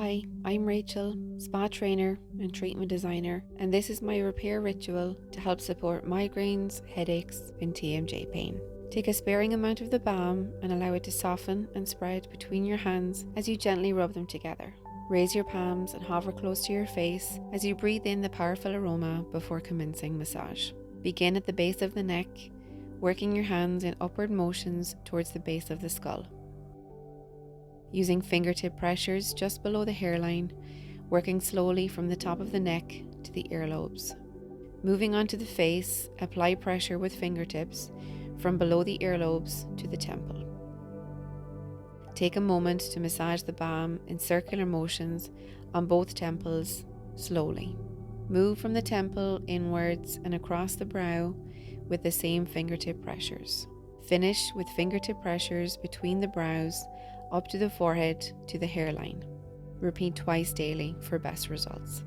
Hi, I'm Rachel, spa trainer and treatment designer, and this is my repair ritual to help support migraines, headaches, and TMJ pain. Take a sparing amount of the balm and allow it to soften and spread between your hands as you gently rub them together. Raise your palms and hover close to your face as you breathe in the powerful aroma before commencing massage. Begin at the base of the neck, working your hands in upward motions towards the base of the skull. Using fingertip pressures just below the hairline, working slowly from the top of the neck to the earlobes. Moving on to the face, apply pressure with fingertips from below the earlobes to the temple. Take a moment to massage the balm in circular motions on both temples slowly. Move from the temple inwards and across the brow with the same fingertip pressures. Finish with fingertip pressures between the brows up to the forehead to the hairline. Repeat twice daily for best results.